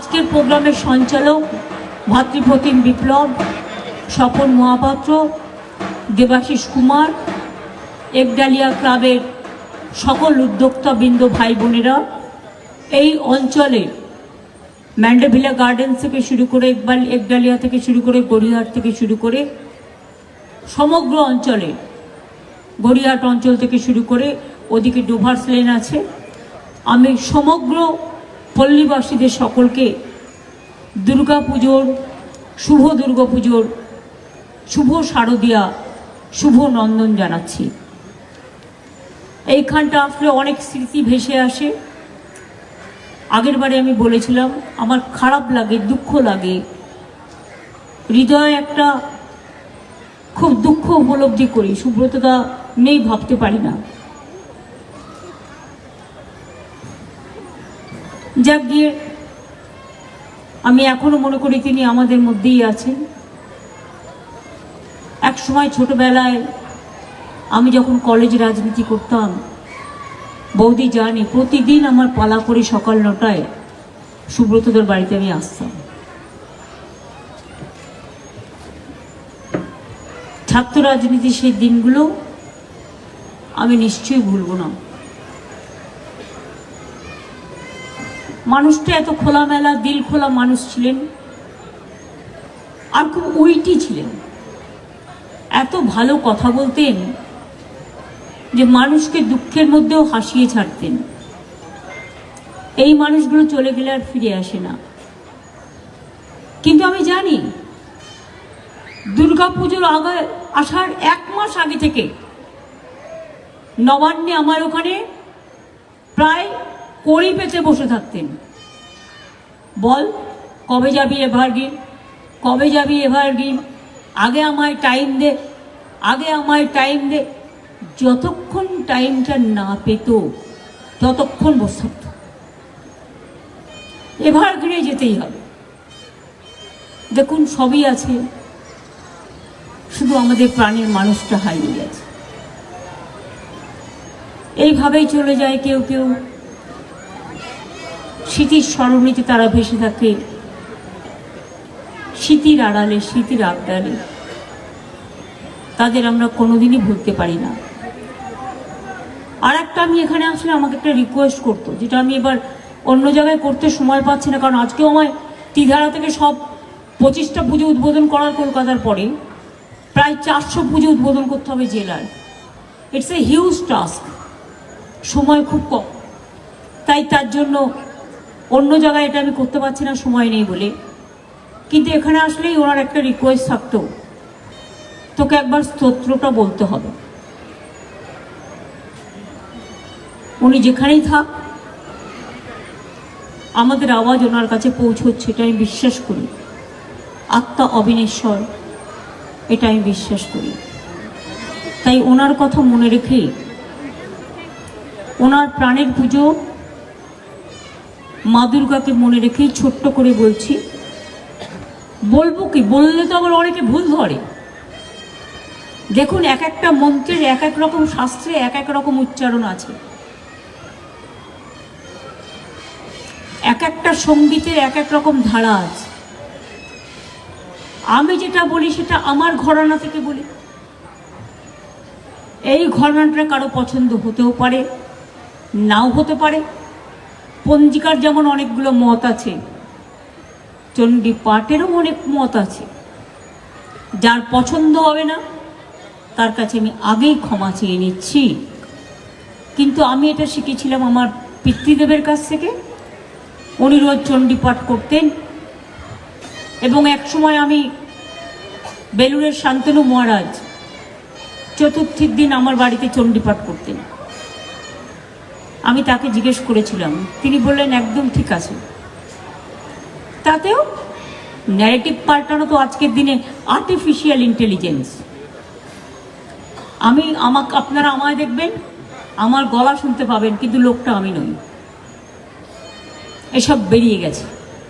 আজকের প্রোগ্রামের সঞ্চালক ভাতৃপ্রতিম বিপ্লব, স্বপন মহাপাত্র, দেবাশিস কুমার, একডালিয়া ক্লাবের সকল উদ্যোক্তাবৃন্দ ভাই বোনেরা, এই অঞ্চলে ম্যান্ডেভিলা গার্ডেন্স থেকে শুরু করে একডালিয়া থেকে শুরু করে গড়িয়াহাট থেকে শুরু করে সমগ্র অঞ্চলে, গড়িয়াহাট অঞ্চল থেকে শুরু করে ওদিকে ডোভার্স লেন আছে, আমি সমগ্র পল্লীবাসীদের সকলকে দুর্গাপুজোর, শুভ দুর্গাপুজোর, শুভ শারদীয়া, শুভ নন্দন জানাচ্ছি। এইখানটা আসলে অনেক স্মৃতি ভেসে আসে। আগের বারে আমি বলেছিলাম আমার খারাপ লাগে, দুঃখ লাগে, হৃদয়ে একটা খুব দুঃখ উপলব্ধি করি। সুব্রতদা নেই, ভাবতে পারি না। যাক গিয়ে, আমি এখনো মনে করি তিনি আমাদের মধ্যেই আছেন। এক সময় ছোটবেলায় আমি যখন কলেজ রাজনীতি করতাম, বৌদি জানে, প্রতিদিন আমার পালা করে সকাল 9টায় সুব্রতদের বাড়িতে আমি আসতাম। ছাত্র রাজনীতির সেই দিনগুলো আমি নিশ্চয়ই ভুলব না। মানুষটা এত খোলামেলা, দিল খোলা মানুষ ছিলেন, আর খুব উইটি ছিলেন। এত ভালো কথা বলতেন যে মানুষকে দুঃখের মধ্যেও হাসিয়ে ছাড়তেন। এই মানুষগুলো চলে গেলে আর ফিরে আসে না। কিন্তু আমি জানি দুর্গাপুজোর আগে আসার 1 মাস আগে থেকে নবান্নে আমার ওখানে প্রায় কড়ি পেতে বসে থাকতেন। বল, কবে যাবি এভারগ্রিন, কবে যাবি এভারগ্রিন, আগে আমায় টাইম দে, আগে আমায় টাইম দে। যতক্ষণ টাইমটা না পেত ততক্ষণ বসে থাকত। এভারগ্রিনে যেতেই হবে। দেখুন, সবই আছে, শুধু আমাদের প্রাণের মানুষটা হারিয়ে গেছে। এইভাবেই চলে যায় কেউ কেউ। স্মৃতির স্মরণীতে তারা ভেসে থাকে, স্মৃতির আড়ালে, স্মৃতির আবডালে। তাদের আমরা কোনোদিনই ভুলতে পারি না। আর একটা, আমি এখানে আসলে আমাকে একটা রিকোয়েস্ট করতো, যেটা আমি এবার অন্য জায়গায় করতে সময় পাচ্ছি না, কারণ আজকেও আমায় তিধারা থেকে সব 25টা পুজো উদ্বোধন করার, কলকাতার পরে প্রায় 400 পুজো উদ্বোধন করতে হবে জেলায়। ইটস এ হিউজ টাস্ক, সময় খুব কম। তাই তার জন্য অন্য জায়গায় এটা আমি করতে পারছি না, সময় নেই বলে। কিন্তু এখানে আসলেই ওনার একটা রিকোয়েস্ট থাকতো, তোকে একবার স্তোত্রটা বলতে হবে। উনি যেখানেই থাক, আমাদের আওয়াজ ওনার কাছে পৌঁছচ্ছে, এটা আমি বিশ্বাস করি। আত্মা অবিনেশ্বর, এটা আমি বিশ্বাস করি। তাই ওনার কথা মনে রেখেই, ওনার প্রাণের পুজো মা দুর্গাকে মনে রেখেই ছোট্ট করে বলছি। বলবো কি, বললে তো আবার অনেকে ভুল ধরে। দেখুন, এক একটা মন্ত্রের এক এক রকম, শাস্ত্রে এক এক রকম উচ্চারণ আছে, এক একটা সঙ্গীতের এক এক রকম ধারা আছে। আমি যেটা বলি সেটা আমার ঘরানা থেকে বলি। এই ঘরানাটা কারো পছন্দ হতেও পারে, নাও হতে পারে। পঞ্জিকার যেমন অনেকগুলো মত আছে, চণ্ডী পাঠেরও অনেক মত আছে। যার পছন্দ হবে না তার কাছে আমি আগেই ক্ষমা চেয়ে নিচ্ছি। কিন্তু আমি এটা শিখেছিলাম আমার পিতৃদেবের কাছ থেকে। উনি রোজ চণ্ডী পাঠ করতেন, এবং এক সময় আমি বেলুড়ের শান্তনু মহারাজ চতুর্থীর দিন আমার বাড়িতে চণ্ডী পাঠ করতেন। আমি তাকে জিজ্ঞেস করেছিলাম, তিনি বললেন একদম ঠিক আছে। তাতেও ন্যারেটিভ পাল্টানো তো আজকের দিনে আর্টিফিশিয়াল ইন্টেলিজেন্স। আপনারা আমায় দেখবেন, আমার গলা শুনতে পাবেন, কিন্তু লোকটা আমি নই। এসব বেরিয়ে গেছে।